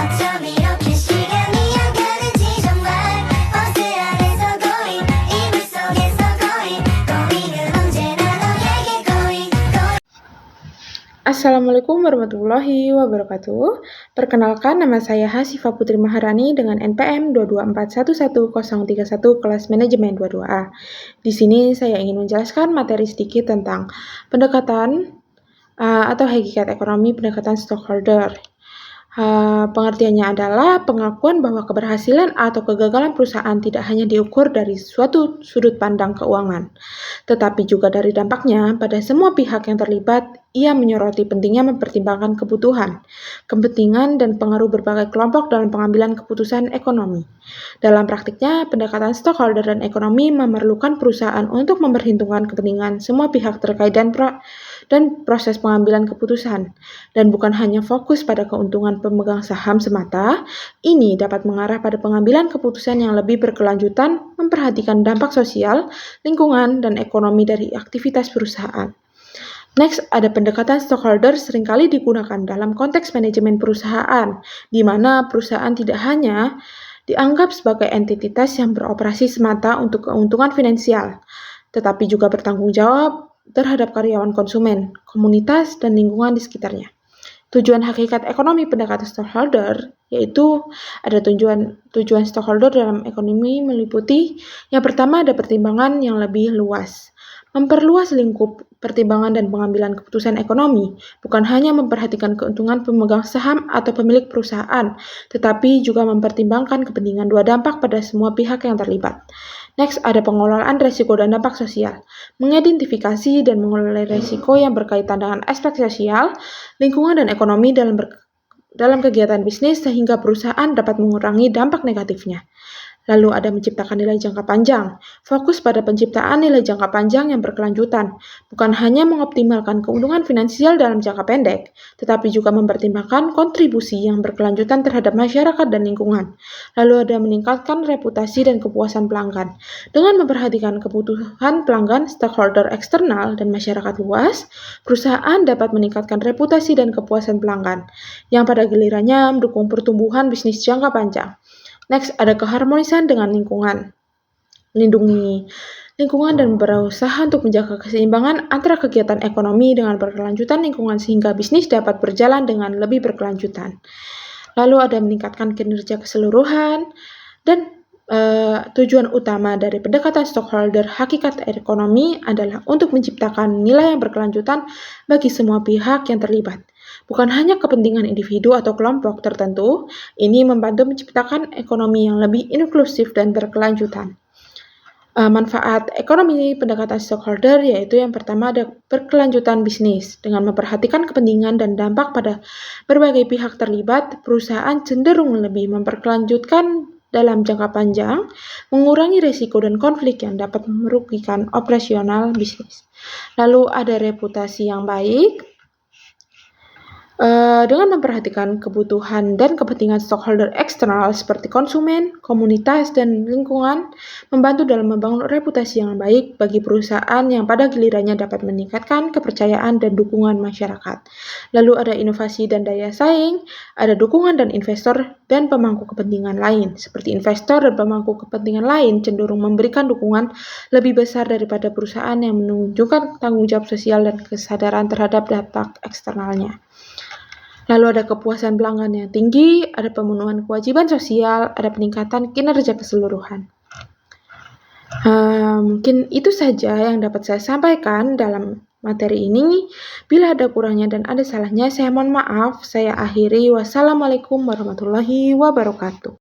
어쩜 이렇게 시간이 안 가는지 정말 버스 안에서 고인 이불 속에서 고인은 언제나 너에게 고인. Assalamualaikum warahmatullahi wabarakatuh. Perkenalkan, nama saya Hasifah Putri Maharani dengan NPM 224111031 kelas manajemen 22A. Di sini saya ingin menjelaskan materi sedikit tentang pendekatan atau hakikat ekonomi pendekatan stockholder. Pengertiannya adalah pengakuan bahwa keberhasilan atau kegagalan perusahaan tidak hanya diukur dari suatu sudut pandang keuangan, tetapi juga dari dampaknya pada semua pihak yang terlibat. Ia menyoroti pentingnya mempertimbangkan kebutuhan, kepentingan, dan pengaruh berbagai kelompok dalam pengambilan keputusan ekonomi. Dalam praktiknya, pendekatan stockholder dan ekonomi memerlukan perusahaan untuk memperhitungkan kepentingan semua pihak terkait dan proses pengambilan keputusan, dan bukan hanya fokus pada keuntungan pemegang saham semata. Ini dapat mengarah pada pengambilan keputusan yang lebih berkelanjutan, memperhatikan dampak sosial, lingkungan, dan ekonomi dari aktivitas perusahaan. Next, ada pendekatan stockholder seringkali digunakan dalam konteks manajemen perusahaan, di mana perusahaan tidak hanya dianggap sebagai entitas yang beroperasi semata untuk keuntungan finansial, tetapi juga bertanggung jawab terhadap karyawan, konsumen, komunitas, dan lingkungan di sekitarnya. Tujuan hakikat ekonomi pendekatan stockholder yaitu ada tujuan stockholder dalam ekonomi meliputi yang pertama ada pertimbangan yang lebih luas. Memperluas lingkup pertimbangan dan pengambilan keputusan ekonomi, bukan hanya memperhatikan keuntungan pemegang saham atau pemilik perusahaan, tetapi juga mempertimbangkan kepentingan dua dampak pada semua pihak yang terlibat. Next, ada pengelolaan risiko dan dampak sosial. Mengidentifikasi dan mengelola risiko yang berkaitan dengan aspek sosial, lingkungan, dan ekonomi dalam kegiatan bisnis sehingga perusahaan dapat mengurangi dampak negatifnya. Lalu ada menciptakan nilai jangka panjang. Fokus pada penciptaan nilai jangka panjang yang berkelanjutan, bukan hanya mengoptimalkan keuntungan finansial dalam jangka pendek, tetapi juga mempertimbangkan kontribusi yang berkelanjutan terhadap masyarakat dan lingkungan. Lalu ada meningkatkan reputasi dan kepuasan pelanggan. Dengan memperhatikan kebutuhan pelanggan, stakeholder eksternal, dan masyarakat luas, perusahaan dapat meningkatkan reputasi dan kepuasan pelanggan, yang pada gilirannya mendukung pertumbuhan bisnis jangka panjang. Next, ada keharmonisan dengan lingkungan. Lindungi lingkungan dan berusaha untuk menjaga keseimbangan antara kegiatan ekonomi dengan berkelanjutan lingkungan sehingga bisnis dapat berjalan dengan lebih berkelanjutan. Lalu ada meningkatkan kinerja keseluruhan dan tujuan utama dari pendekatan stockholder hakikat ekonomi adalah untuk menciptakan nilai yang berkelanjutan bagi semua pihak yang terlibat. Bukan hanya kepentingan individu atau kelompok tertentu, ini membantu menciptakan ekonomi yang lebih inklusif dan berkelanjutan. Manfaat ekonomi pendekatan stockholder yaitu yang pertama ada berkelanjutan bisnis. Dengan memperhatikan kepentingan dan dampak pada berbagai pihak terlibat, perusahaan cenderung lebih memperkelanjutkan dalam jangka panjang, mengurangi risiko dan konflik yang dapat merugikan operasional bisnis. Lalu ada reputasi yang baik. Dengan memperhatikan kebutuhan dan kepentingan stockholder eksternal seperti konsumen, komunitas, dan lingkungan, membantu dalam membangun reputasi yang baik bagi perusahaan yang pada gilirannya dapat meningkatkan kepercayaan dan dukungan masyarakat. Lalu ada inovasi dan daya saing, ada dukungan dan investor dan pemangku kepentingan lain. Seperti investor dan pemangku kepentingan lain cenderung memberikan dukungan lebih besar daripada perusahaan yang menunjukkan tanggung jawab sosial dan kesadaran terhadap dampak eksternalnya. Lalu ada kepuasan pelanggan yang tinggi, ada pemenuhan kewajiban sosial, ada peningkatan kinerja keseluruhan. Mungkin itu saja yang dapat saya sampaikan dalam materi ini. Bila ada kurangnya dan ada salahnya, saya mohon maaf. Saya akhiri. Wassalamualaikum warahmatullahi wabarakatuh.